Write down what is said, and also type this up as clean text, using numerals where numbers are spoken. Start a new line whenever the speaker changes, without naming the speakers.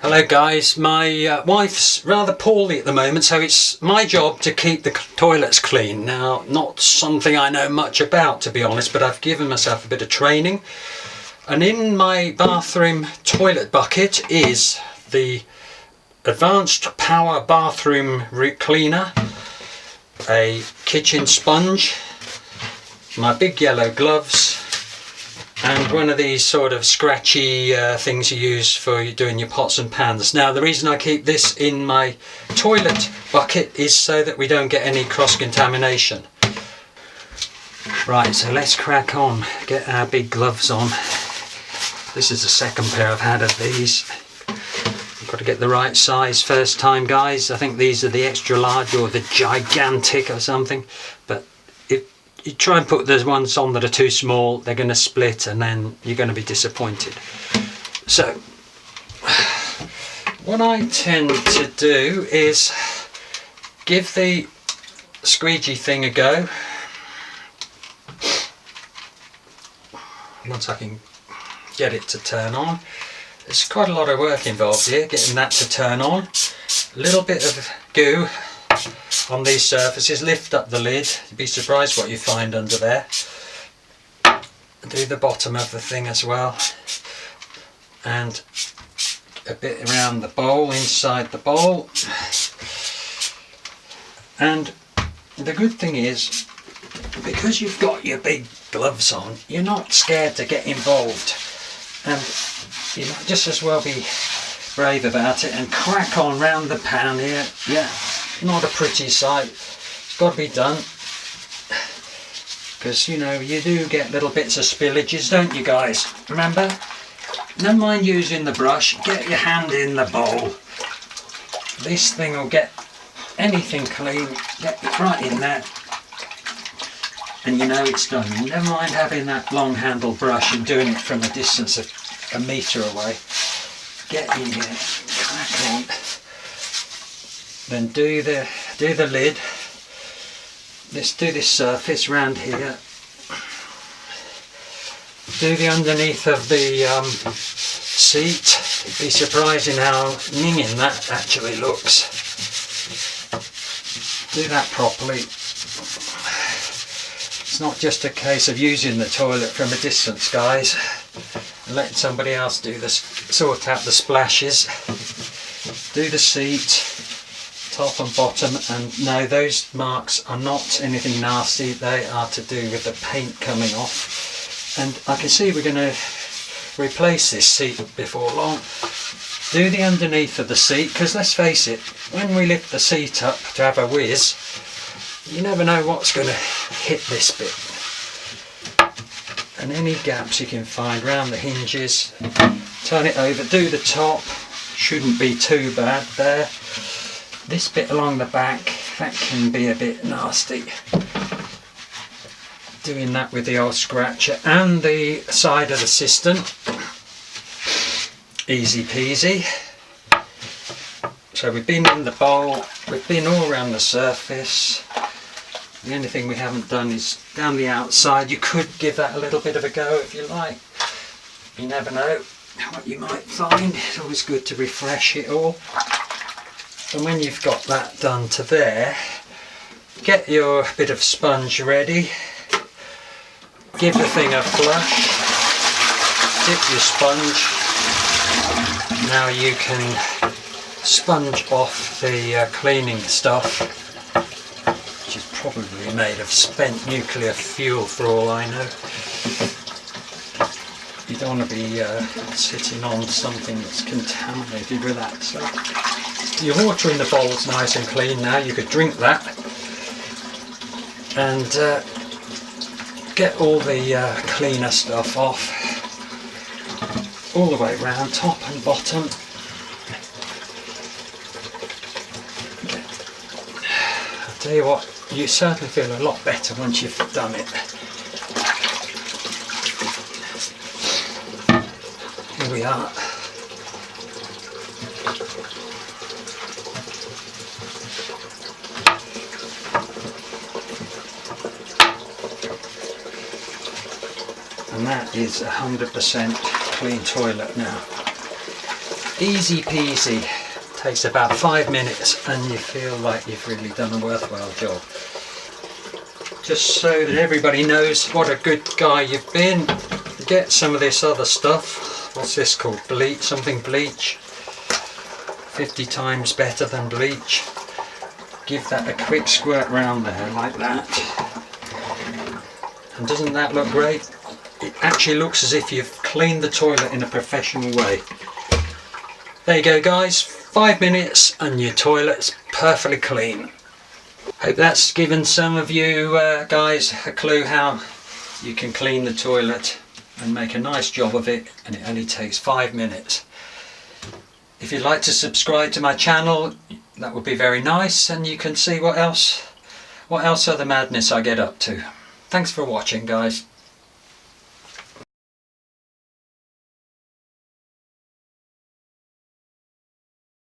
Hello guys, my wife's rather poorly at the moment, so it's my job to keep the toilets clean. Now, not something I know much about, to be honest, but I've given myself a bit of training. And in my bathroom toilet bucket is the Advanced Power Bathroom Root Cleaner, a kitchen sponge, my big yellow gloves, and one of these sort of scratchy things you use for doing your pots and pans. Now, the reason I keep this in my toilet bucket is so that we don't get any cross-contamination. Right, so let's crack on, get our big gloves on. This is the second pair I've had of these. You've got to get the right size first time, guys. I think these are the extra large or the gigantic or something, but you try and put those ones on that are too small, they're going to split and then you're going to be disappointed. So what I tend to do is give the squeegee thing a go. Once I can get it to turn on. There's quite a lot of work involved here, getting that to turn on. A little bit of goo on these surfaces, lift up the lid, you'd be surprised what you find under there. Do the bottom of the thing as well, and a bit around the bowl, inside the bowl. And the good thing is, because you've got your big gloves on, you're not scared to get involved, and you might just as well be brave about it and crack on round the pan here. Yeah, not a pretty sight, it's got to be done, because you know you do get little bits of spillages, don't you guys? Remember, never mind using the brush, get your hand in the bowl. This thing will get anything clean, get it right in there, and you know it's done. Never mind having that long handled brush and doing it from a distance of a metre away. Get in here, crack on. Then do the lid. Let's do this surface round here. Do the underneath of the seat. You'd be surprising how minging that actually looks. Do that properly. It's not just a case of using the toilet from a distance, guys, and letting somebody else do this, sort out the splashes. Do the seat, top and bottom, and no, those marks are not anything nasty, they are to do with the paint coming off. And I can see we're going to replace this seat before long. Do the underneath of the seat, because let's face it, when we lift the seat up to have a whiz, you never know what's going to hit this bit. And any gaps you can find around the hinges, turn it over, do the top, shouldn't be too bad there. This bit along the back, that can be a bit nasty. Doing that with the old scratcher, and the side of the cistern, easy peasy. So we've been in the bowl, we've been all around the surface. The only thing we haven't done is down the outside. You could give that a little bit of a go if you like. You never know what you might find. It's always good to refresh it all. And when you've got that done to there, get your bit of sponge ready. Give the thing a flush. Dip your sponge. Now you can sponge off the cleaning stuff, which is probably made of spent nuclear fuel for all I know. You don't want to be sitting on something that's contaminated with that. So your water in the bowl's nice and clean now, you could drink that. And get all the cleaner stuff off, all the way round, top and bottom. I'll tell you what, you certainly feel a lot better once you've done it. Here we are. And that is 100% clean toilet now. Easy peasy. Takes about 5 minutes and you feel like you've really done a worthwhile job. Just so that everybody knows what a good guy you've been, get some of this other stuff. What's this called? Bleach, something bleach. 50 times better than bleach. Give that a quick squirt round there like that. And doesn't that look great? It actually looks as if you've cleaned the toilet in a professional way. There you go guys, 5 minutes and your toilet's perfectly clean. Hope that's given some of you guys a clue how you can clean the toilet and make a nice job of it, and it only takes 5 minutes. If you'd like to subscribe to my channel, that would be very nice, and you can see what else other madness I get up to. Thanks for watching guys.